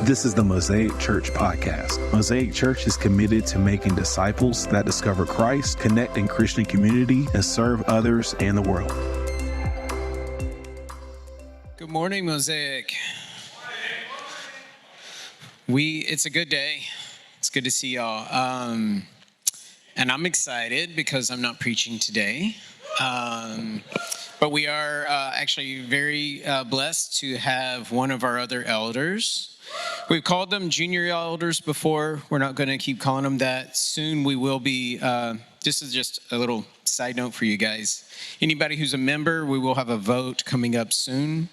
This is the Mosaic Church podcast. Mosaic Church is committed to making disciples that discover Christ, connect in Christian community, and serve others and the world. Good morning, Mosaic. It's a good day. It's good to see y'all. And I'm excited because I'm not preaching today. But we are actually very blessed to have one of our other elders. We've called them junior elders before. We're not going to keep calling them that. Soon we will be. This is just a little side note for you guys. Anybody who's a member, we will have a vote coming up soon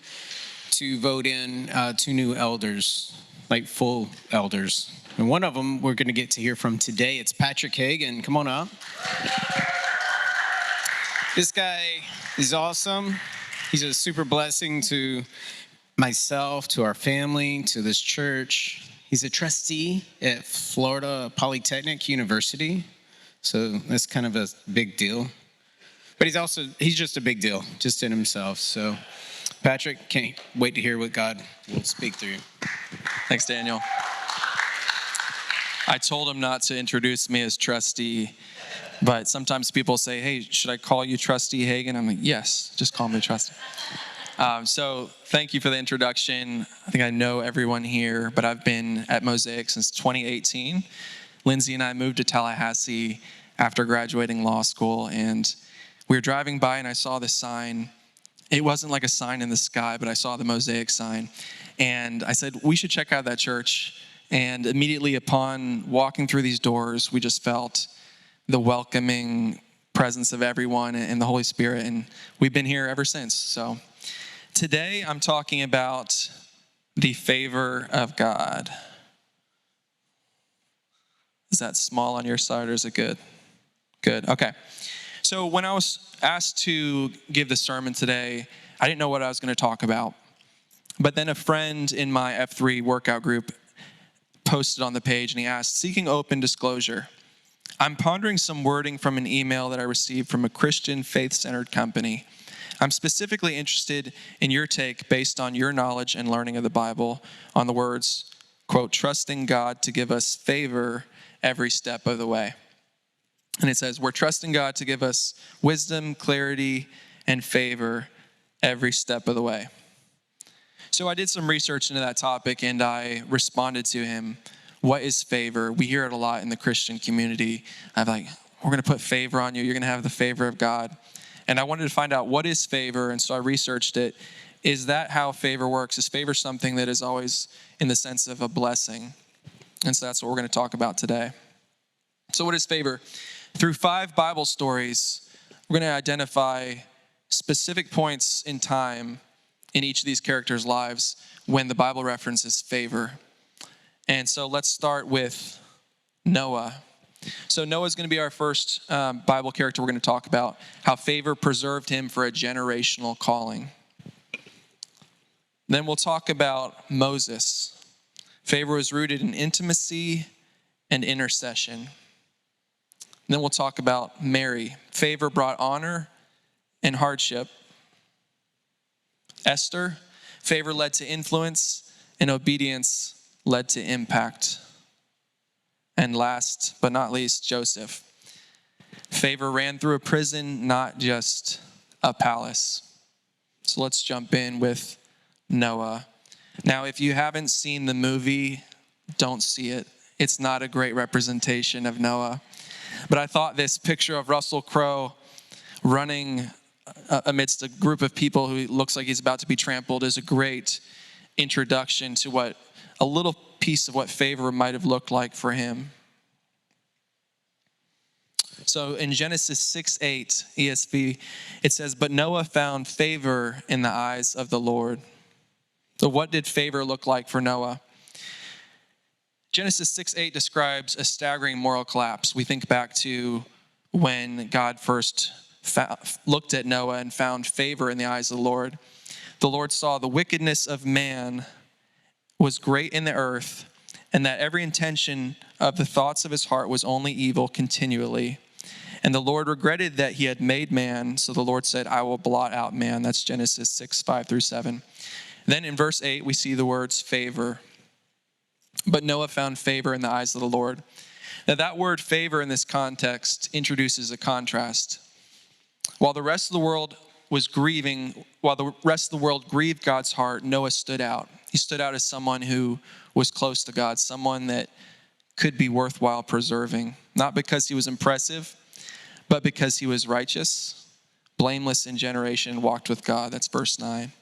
to vote in 2 new elders, like full elders. And one of them we're going to get to hear from today. It's Patrick Hagan. Come on up. This guy is awesome. He's a super blessing to myself, to our family, to this church. He's a trustee at Florida Polytechnic University. So that's kind of a big deal. But he's just a big deal, just in himself. So Patrick, can't wait to hear what God will speak through. Thanks, Daniel. I told him not to introduce me as trustee, but sometimes people say, hey, should I call you Trustee Hagan? I'm like, yes, just call me trustee. So thank you for the introduction. I think I know everyone here, but I've been at Mosaic since 2018. Lindsay and I moved to Tallahassee after graduating law school, and we were driving by and I saw this sign. It wasn't like a sign in the sky, but I saw the Mosaic sign. And I said, we should check out that church. And immediately upon walking through these doors, we just felt the welcoming presence of everyone and the Holy Spirit. And we've been here ever since. So today I'm talking about the favor of God. Is that small on your side or is it good? Good, okay. So when I was asked to give the sermon today, I didn't know what I was going to talk about. But then a friend in my F3 workout group posted on the page and he asked, seeking open disclosure, I'm pondering some wording from an email that I received from a Christian faith-centered company. I'm specifically interested in your take based on your knowledge and learning of the Bible on the words, quote, trusting God to give us favor every step of the way. And it says, we're trusting God to give us wisdom, clarity, and favor every step of the way. So I did some research into that topic and I responded to him, what is favor? We hear it a lot in the Christian community. I'm like, we're going to put favor on you. You're going to have the favor of God. And I wanted to find out what is favor, and so I researched it. Is that how favor works? Is favor something that is always in the sense of a blessing? And so that's what we're going to talk about today. So what is favor? Through 5 Bible stories, we're going to identify specific points in time in each of these characters' lives when the Bible references favor. And so let's start with Noah. So Noah's going to be our first Bible character we're going to talk about, how favor preserved him for a generational calling. Then we'll talk about Moses. Favor was rooted in intimacy and intercession. Then we'll talk about Mary. Favor brought honor and hardship. Esther. Favor led to influence, and obedience led to impact. And last but not least, Joseph. Favor ran through a prison, not just a palace. So let's jump in with Noah. Now, if you haven't seen the movie, don't see it. It's not a great representation of Noah. But I thought this picture of Russell Crowe running amidst a group of people who looks like he's about to be trampled is a great introduction to what a little piece of what favor might have looked like for him. So in Genesis 6:8 ESV, it says, but Noah found favor in the eyes of the Lord. So what did favor look like for Noah? Genesis 6:8 describes a staggering moral collapse. We think back to when God first looked at Noah and found favor in the eyes of the Lord. The Lord saw the wickedness of man was great in the earth, and that every intention of the thoughts of his heart was only evil continually. And the Lord regretted that he had made man, so the Lord said, I will blot out man. That's Genesis 6:5-7. Then in verse 8, we see the words favor. but Noah found favor in the eyes of the Lord. Now, that word favor in this context introduces a contrast. While the rest of the world was grieving, while the rest of the world grieved God's heart, Noah stood out. He stood out as someone who was close to God, someone that could be worthwhile preserving, not because he was impressive, but because he was righteous, blameless in generation, walked with God. That's verse 9.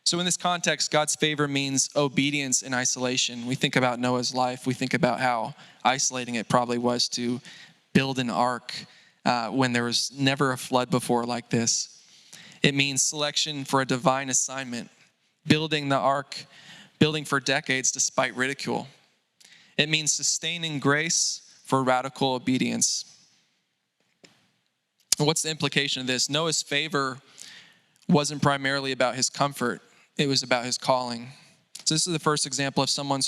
So in this context, God's favor means obedience in isolation. We think about Noah's life. We think about how isolating it probably was to build an ark when there was never a flood before like this. It means selection for a divine assignment, building the ark, building for decades despite ridicule. It means sustaining grace for radical obedience. What's the implication of this? Noah's favor wasn't primarily about his comfort. It was about his calling. So this is the first example of someone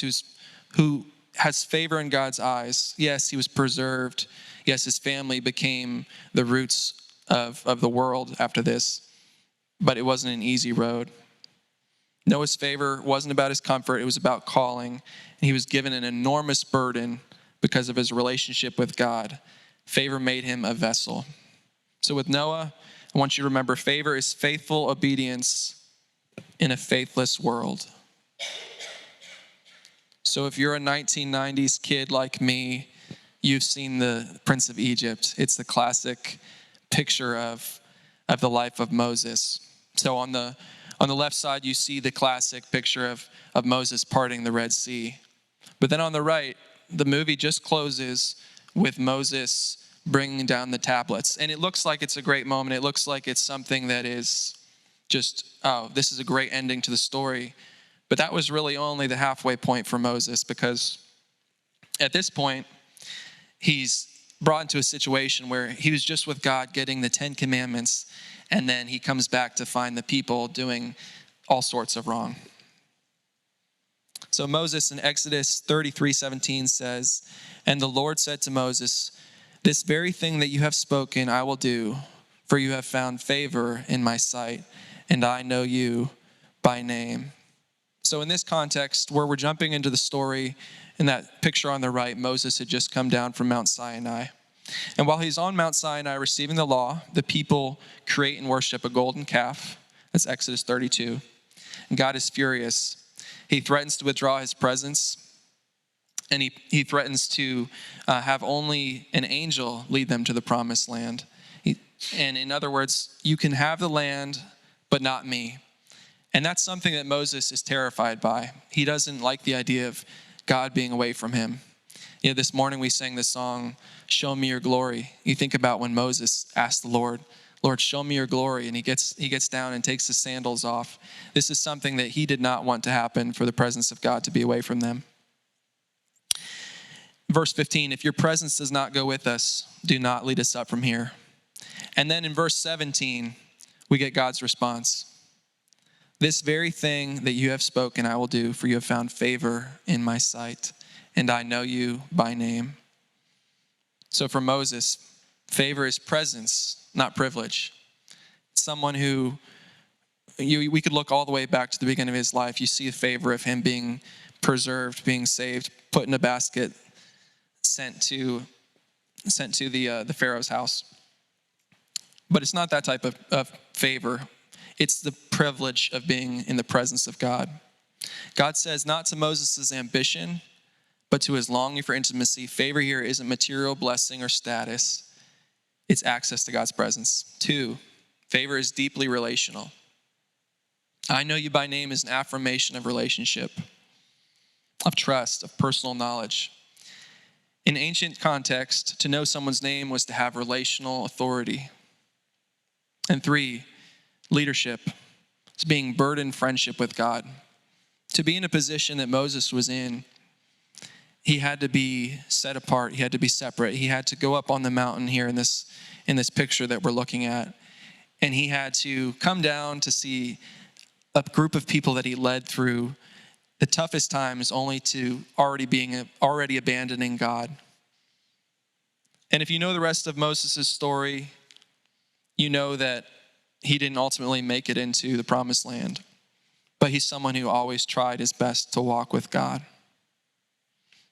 who has favor in God's eyes. Yes, he was preserved. Yes, his family became the roots of the world after this, but it wasn't an easy road. Noah's favor wasn't about his comfort. It was about calling. And he was given an enormous burden because of his relationship with God. Favor made him a vessel. So with Noah, I want you to remember favor is faithful obedience in a faithless world. So if you're a 1990s kid like me, you've seen the Prince of Egypt. It's the classic picture of the life of Moses. So on the left side, you see the classic picture of Moses parting the Red Sea. But then on the right, the movie just closes with Moses bringing down the tablets. And it looks like it's a great moment. It looks like it's something that is just, oh, this is a great ending to the story. But that was really only the halfway point for Moses, because at this point, he's brought into a situation where he was just with God getting the 10 Commandments, and then he comes back to find the people doing all sorts of wrong. So Moses in Exodus 33:17 says, "And the Lord said to Moses, this very thing that you have spoken I will do, for you have found favor in my sight, and I know you by name." So in this context, where we're jumping into the story, in that picture on the right, Moses had just come down from Mount Sinai. And while he's on Mount Sinai receiving the law, the people create and worship a golden calf. That's Exodus 32. And God is furious. He threatens to withdraw his presence, and he threatens to have only an angel lead them to the promised land. And in other words, you can have the land, but not me. And that's something that Moses is terrified by. He doesn't like the idea of God being away from him. You know, this morning we sang the song, "Show Me Your Glory." You think about when Moses asked the Lord, "Lord, show me your glory." And he gets down and takes his sandals off. This is something that he did not want to happen, for the presence of God to be away from them. Verse 15, "If your presence does not go with us, do not lead us up from here." And then in verse 17, we get God's response. "This very thing that you have spoken I will do, for you have found favor in my sight, and I know you by name." So for Moses, favor is presence, not privilege. Someone who, we could look all the way back to the beginning of his life. You see the favor of him being preserved, being saved, put in a basket, sent to the Pharaoh's house. But it's not that type of favor. It's the privilege of being in the presence of God. God says not to Moses' ambition, but to his longing for intimacy. Favor here isn't material blessing or status. It's access to God's presence. 2, favor is deeply relational. I know you by name is an affirmation of relationship, of trust, of personal knowledge. In ancient context, to know someone's name was to have relational authority. And 3, leadership. It's being burdened friendship with God. To be in a position that Moses was in, he had to be set apart. He had to be separate. He had to go up on the mountain here in this picture that we're looking at. And he had to come down to see a group of people that he led through the toughest times, only to already abandoning God. And if you know the rest of Moses' story, you know that he didn't ultimately make it into the promised land, but he's someone who always tried his best to walk with God.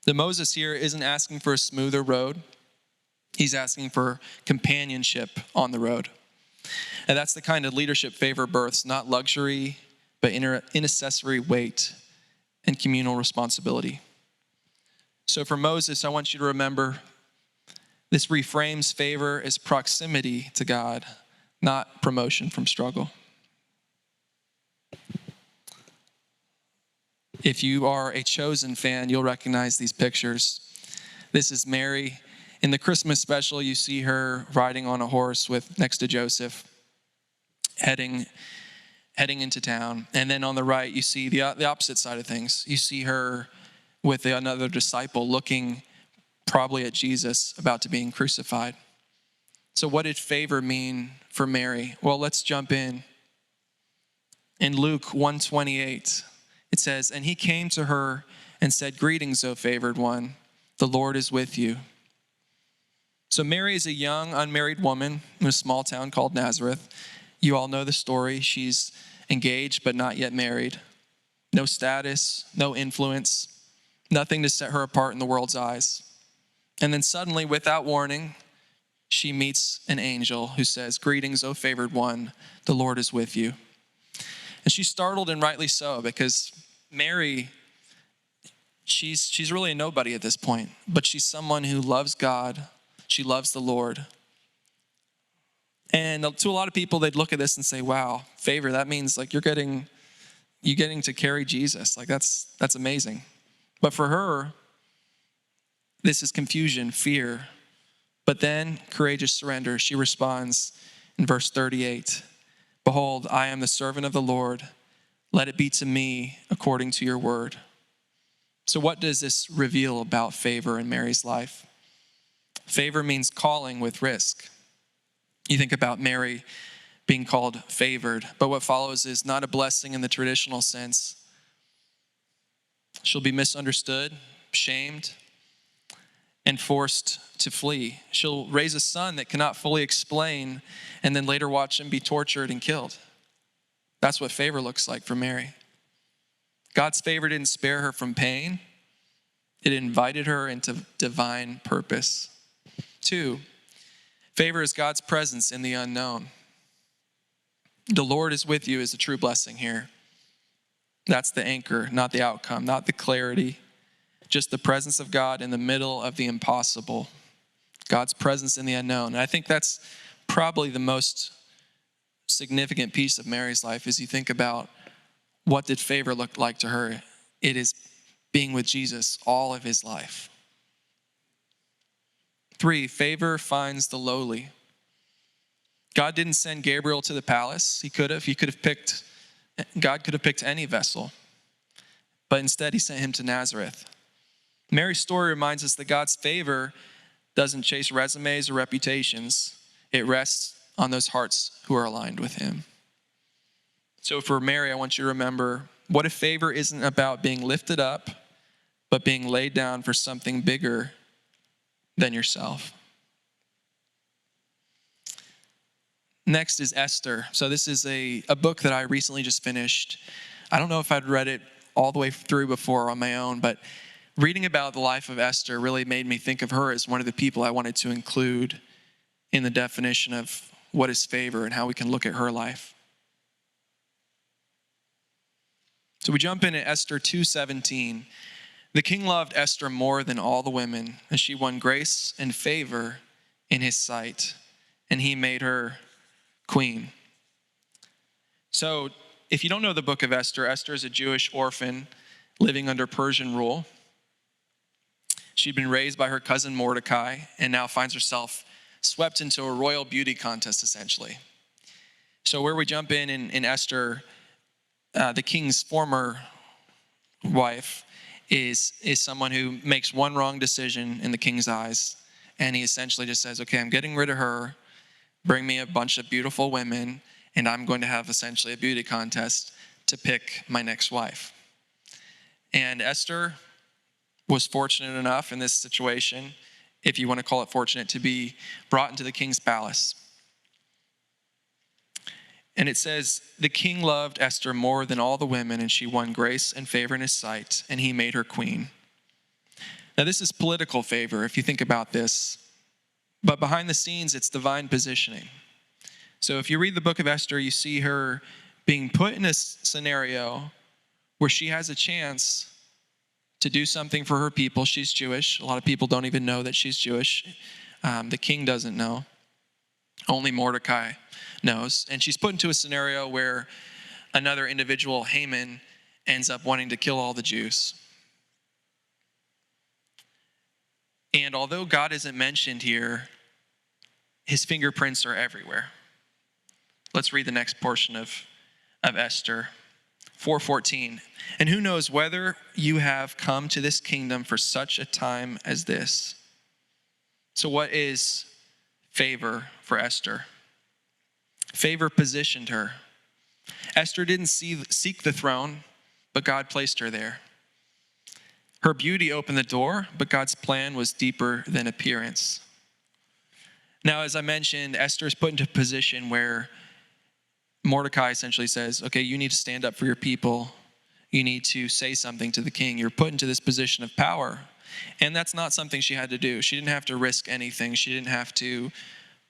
The Moses here isn't asking for a smoother road. He's asking for companionship on the road. And that's the kind of leadership favor births, not luxury, but intercessory weight and communal responsibility. So for Moses, I want you to remember this reframes favor as proximity to God, not promotion from struggle. If you are a Chosen fan, you'll recognize these pictures. This is Mary. In the Christmas special, you see her riding on a horse next to Joseph, heading into town. And then on the right, you see the opposite side of things. You see her with another disciple looking probably at Jesus about to being crucified. So what did favor mean for Mary? Well, let's jump in. In Luke 1:28, it says, "And he came to her and said, 'Greetings, O favored one, the Lord is with you.'" So Mary is a young, unmarried woman in a small town called Nazareth. You all know the story. She's engaged but not yet married. No status, no influence, nothing to set her apart in the world's eyes. And then suddenly, without warning, she meets an angel who says, "Greetings, O favored one, the Lord is with you." And she's startled, and rightly so, because Mary, she's really a nobody at this point, but she's someone who loves God. She loves the Lord. And to a lot of people, they'd look at this and say, wow, favor, that means like you're getting to carry Jesus. Like that's amazing. But for her, this is confusion, fear. But then courageous surrender. She responds in verse 38, "Behold, I am the servant of the Lord. Let it be to me according to your word." So what does this reveal about favor in Mary's life? Favor means calling with risk. You think about Mary being called favored, but what follows is not a blessing in the traditional sense. She'll be misunderstood, shamed, and forced to flee. She'll raise a son that cannot fully explain and then later watch him be tortured and killed. That's what favor looks like for Mary. God's favor didn't spare her from pain. It invited her into divine purpose. 2, favor is God's presence in the unknown. The Lord is with you is a true blessing here. That's the anchor, not the outcome, not the clarity, just the presence of God in the middle of the impossible. God's presence in the unknown. And I think that's probably the most significant piece of Mary's life as you think about what did favor look like to her. It is being with Jesus all of his life. 3, favor finds the lowly. God didn't send Gabriel to the palace. God could have picked any vessel, but instead he sent him to Nazareth. Mary's story reminds us that God's favor doesn't chase resumes or reputations. It rests on those hearts who are aligned with him. So for Mary, I want you to remember, what if favor isn't about being lifted up, but being laid down for something bigger than yourself? Next is Esther. So this is a book that I recently just finished. I don't know if I'd read it all the way through before on my own, but reading about the life of Esther really made me think of her as one of the people I wanted to include in the definition of what is favor and how we can look at her life. So we jump in at Esther 2:17. "The king loved Esther more than all the women, and she won grace and favor in his sight, and he made her queen." So if you don't know the book of Esther, Esther is a Jewish orphan living under Persian rule. She'd been raised by her cousin Mordecai and now finds herself swept into a royal beauty contest, essentially. So where we jump in Esther, the king's former wife is someone who makes one wrong decision in the king's eyes, and he essentially just says, okay, I'm getting rid of her, bring me a bunch of beautiful women, and I'm going to have essentially a beauty contest to pick my next wife. And Esther was fortunate enough in this situation, if you want to call it fortunate, to be brought into the king's palace. And it says, "The king loved Esther more than all the women, and she won grace and favor in his sight, and he made her queen." Now, this is political favor, if you think about this. But behind the scenes, it's divine positioning. So if you read the book of Esther, you see her being put in a scenario where she has a chance to do something for her people. She's Jewish. A lot of people don't even know that she's Jewish. The king doesn't know. Only Mordecai knows. And she's put into a scenario where another individual, Haman, ends up wanting to kill all the Jews. And although God isn't mentioned here, his fingerprints are everywhere. Let's read the next portion of Esther 4:14. And who knows whether you have come to this kingdom for such a time as this. So what is favor for Esther? Favor positioned her. Esther didn't seek the throne, but God placed her there. Her beauty opened the door, but God's plan was deeper than appearance. Now, as I mentioned, Esther is put into a position where Mordecai essentially says, okay, you need to stand up for your people. You need to say something to the king. You're put into this position of power. And that's not something she had to do. She didn't have to risk anything. She didn't have to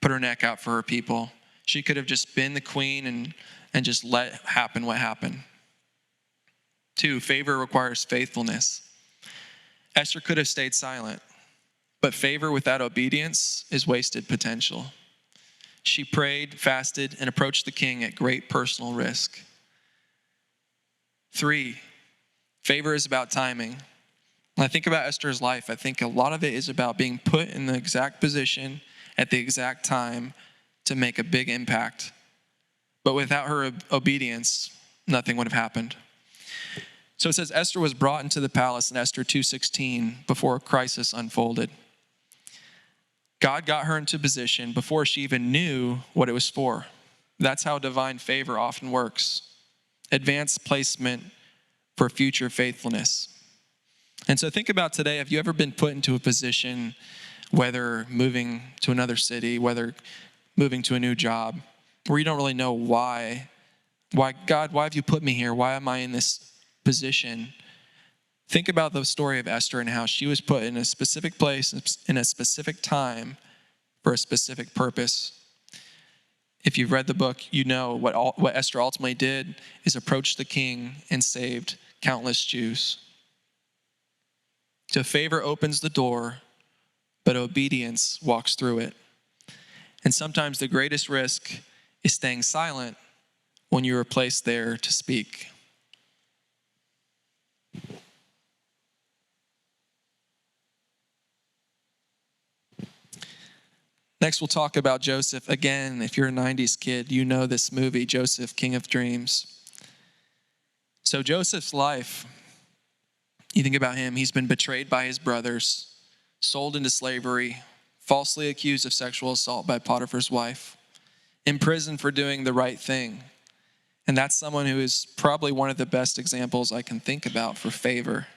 put her neck out for her people. She could have just been the queen and just let happen what happened. 2, favor requires faithfulness. Esther could have stayed silent, but favor without obedience is wasted potential. She prayed, fasted, and approached the king at great personal risk. 3, favor is about timing. When I think about Esther's life, I think a lot of it is about being put in the exact position at the exact time to make a big impact. But without her obedience, nothing would have happened. So it says Esther was brought into the palace in Esther 2:16 before a crisis unfolded. God got her into position before she even knew what it was for. That's how divine favor often works. Advanced placement for future faithfulness. And so think about today, have you ever been put into a position, whether moving to another city, whether moving to a new job, where you don't really know why? God, why have you put me here? Why am I in this position? Think about the story of Esther and how she was put in a specific place, in a specific time, for a specific purpose. If you've read the book, you know what Esther ultimately did is approach the king and saved countless Jews. So favor opens the door, but obedience walks through it. And sometimes the greatest risk is staying silent when you are placed there to speak. Next, we'll talk about Joseph. Again, if you're a 90s kid, you know this movie, Joseph, King of Dreams. So Joseph's life, you think about him, he's been betrayed by his brothers, sold into slavery, falsely accused of sexual assault by Potiphar's wife, imprisoned for doing the right thing. And that's someone who is probably one of the best examples I can think about for favor.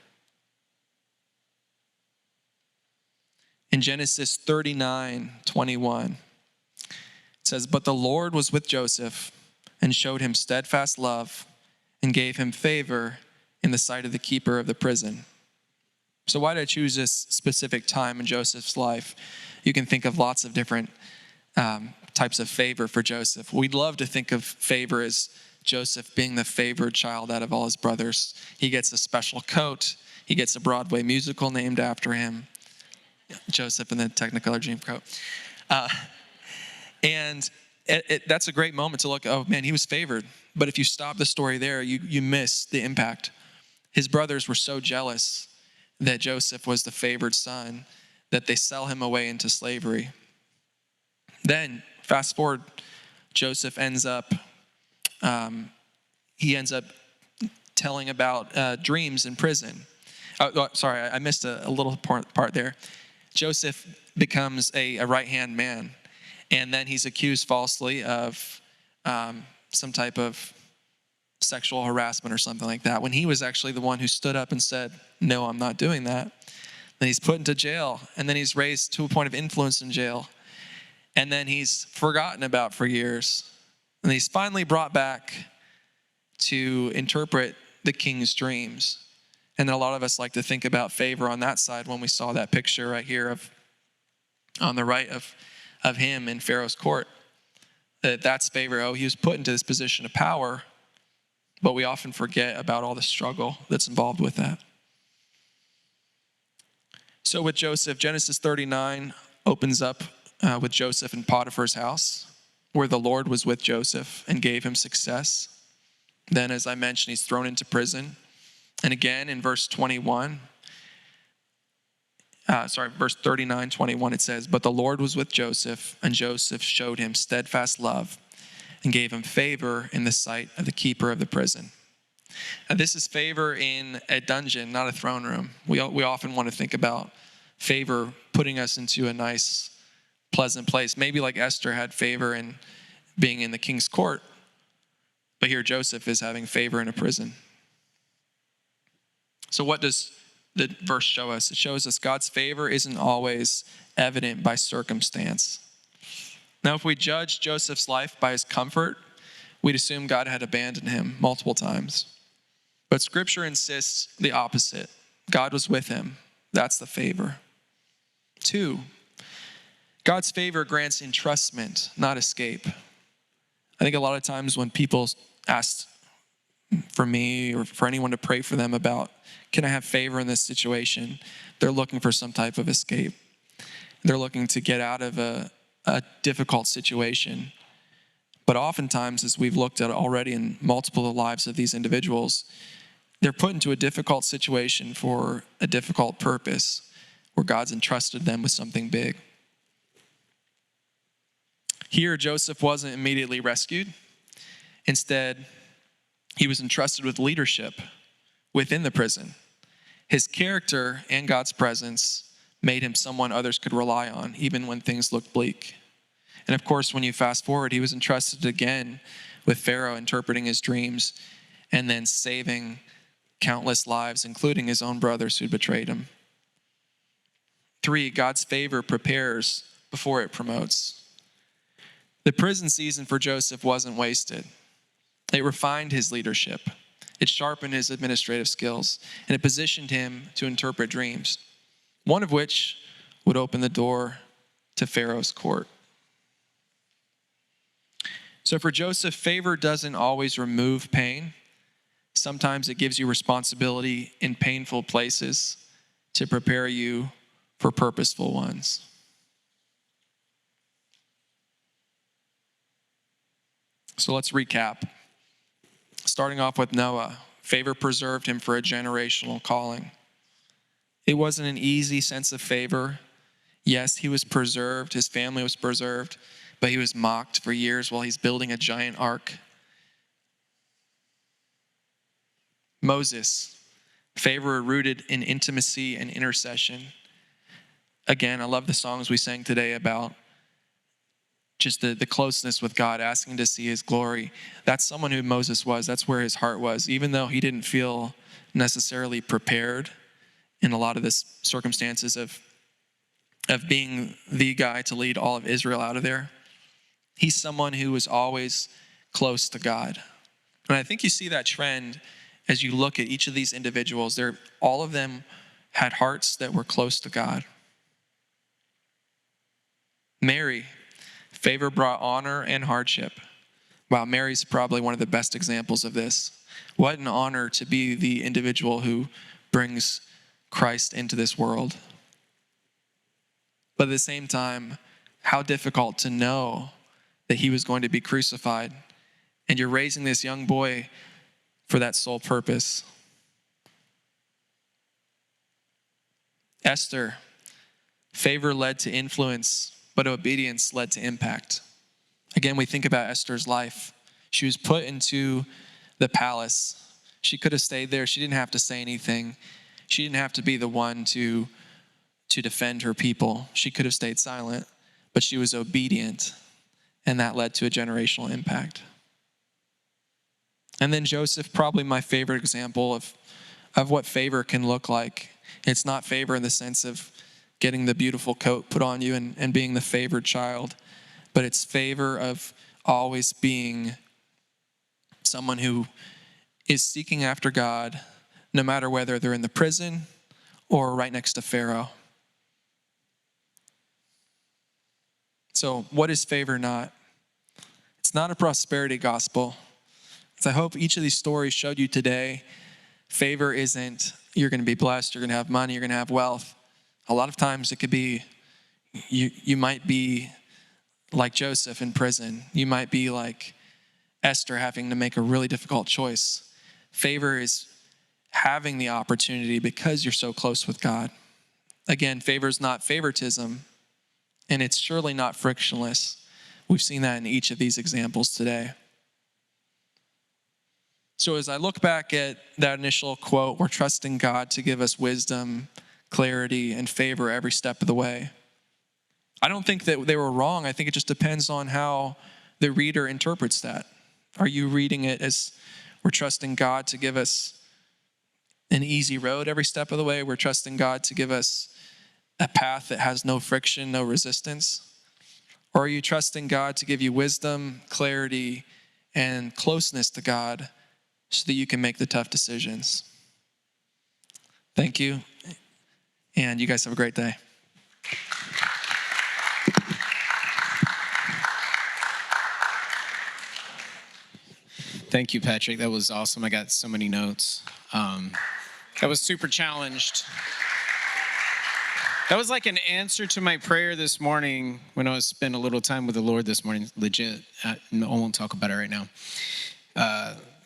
In Genesis 39:21, it says, "But the Lord was with Joseph and showed him steadfast love and gave him favor in the sight of the keeper of the prison." So why did I choose this specific time in Joseph's life? You can think of lots of different types of favor for Joseph. We'd love to think of favor as Joseph being the favored child out of all his brothers. He gets a special coat. He gets a Broadway musical named after him. Joseph in the Technicolor Dreamcoat. And that's a great moment to look, oh man, he was favored. But if you stop the story there, you miss the impact. His brothers were so jealous that Joseph was the favored son that they sell him away into slavery. Then, fast forward, Joseph ends up telling about dreams in prison. Sorry, I missed a little part there. Joseph becomes a right-hand man, and then he's accused falsely of some type of sexual harassment or something like that, when he was actually the one who stood up and said, no, I'm not doing that. Then he's put into jail, and then he's raised to a point of influence in jail, and then he's forgotten about for years. And he's finally brought back to interpret the king's dreams. And then a lot of us like to think about favor on that side when we saw that picture right here of on the right of him in Pharaoh's court. That's favor. Oh, he was put into this position of power, but we often forget about all the struggle that's involved with that. So with Joseph, Genesis 39 opens up with Joseph in Potiphar's house, where the Lord was with Joseph and gave him success. Then, as I mentioned, he's thrown into prison. And again, in verse 39, 21, it says, "But the Lord was with Joseph, and Joseph showed him steadfast love and gave him favor in the sight of the keeper of the prison." And this is favor in a dungeon, not a throne room. We often want to think about favor putting us into a nice, pleasant place. Maybe like Esther had favor in being in the king's court, but here Joseph is having favor in a prison. So what does the verse show us? It shows us God's favor isn't always evident by circumstance. Now, if we judge Joseph's life by his comfort, we'd assume God had abandoned him multiple times. But Scripture insists the opposite. God was with him. That's the favor. 2, God's favor grants entrustment, not escape. I think a lot of times when people ask for me or for anyone to pray for them about, can I have favor in this situation? They're looking for some type of escape. They're looking to get out of a difficult situation. But oftentimes, as we've looked at already in multiple lives of these individuals, they're put into a difficult situation for a difficult purpose where God's entrusted them with something big. Here, Joseph wasn't immediately rescued. Instead, he was entrusted with leadership within the prison. His character and God's presence made him someone others could rely on, even when things looked bleak. And of course, when you fast forward, he was entrusted again with Pharaoh interpreting his dreams and then saving countless lives, including his own brothers who betrayed him. 3, God's favor prepares before it promotes. The prison season for Joseph wasn't wasted. It refined his leadership. It sharpened his administrative skills, and it positioned him to interpret dreams, one of which would open the door to Pharaoh's court. So for Joseph, favor doesn't always remove pain. Sometimes it gives you responsibility in painful places to prepare you for purposeful ones. So let's recap. Starting off with Noah, favor preserved him for a generational calling. It wasn't an easy sense of favor. Yes, he was preserved, his family was preserved, but he was mocked for years while he's building a giant ark. Moses, favor rooted in intimacy and intercession. Again, I love the songs we sang today about just the closeness with God, asking to see his glory. That's someone who Moses was. That's where his heart was. Even though he didn't feel necessarily prepared in a lot of the circumstances of being the guy to lead all of Israel out of there, he's someone who was always close to God. And I think you see that trend as you look at each of these individuals. All of them had hearts that were close to God. Mary, favor brought honor and hardship. Wow, Mary's probably one of the best examples of this. What an honor to be the individual who brings Christ into this world. But at the same time, how difficult to know that he was going to be crucified. And you're raising this young boy for that sole purpose. Esther, favor led to influence, but obedience led to impact. Again, we think about Esther's life. She was put into the palace. She could have stayed there. She didn't have to say anything. She didn't have to be the one to defend her people. She could have stayed silent, but she was obedient, and that led to a generational impact. And then Joseph, probably my favorite example of what favor can look like. It's not favor in the sense of getting the beautiful coat put on you and being the favored child, but it's favor of always being someone who is seeking after God, no matter whether they're in the prison or right next to Pharaoh. So what is favor not? It's not a prosperity gospel. As I hope each of these stories showed you today, favor isn't you're going to be blessed, you're going to have money, you're going to have wealth. A lot of times it could be you might be like Joseph in prison. You might be like Esther having to make a really difficult choice. Favor is having the opportunity because you're so close with God. Again, favor is not favoritism, and it's surely not frictionless. We've seen that in each of these examples today. So as I look back at that initial quote, we're trusting God to give us wisdom, clarity, and favor every step of the way. I don't think that they were wrong. I think it just depends on how the reader interprets that. Are you reading it as we're trusting God to give us an easy road every step of the way? We're trusting God to give us a path that has no friction, no resistance? Or are you trusting God to give you wisdom, clarity, and closeness to God so that you can make the tough decisions? Thank you. And you guys have a great day. Thank you, Patrick. That was awesome. I got so many notes. That was super challenged. That was like an answer to my prayer this morning when I was spending a little time with the Lord this morning. Legit. I won't talk about it right now.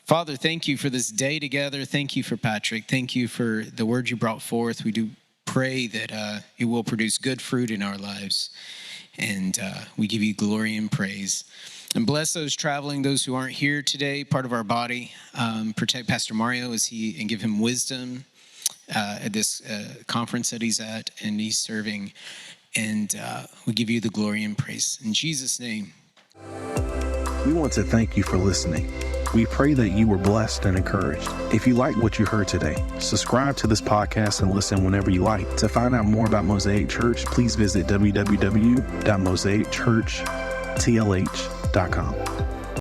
Father, thank you for this day together. Thank you for Patrick. Thank you for the word you brought forth. We do pray that it will produce good fruit in our lives. And we give you glory and praise. And bless those traveling, those who aren't here today, part of our body. Protect Pastor Mario and give him wisdom at this conference that he's at and he's serving. And we give you the glory and praise. In Jesus' name. We want to thank you for listening. We pray that you were blessed and encouraged. If you like what you heard today, subscribe to this podcast and listen whenever you like. To find out more about Mosaic Church, please visit www.mosaicchurchtlh.com.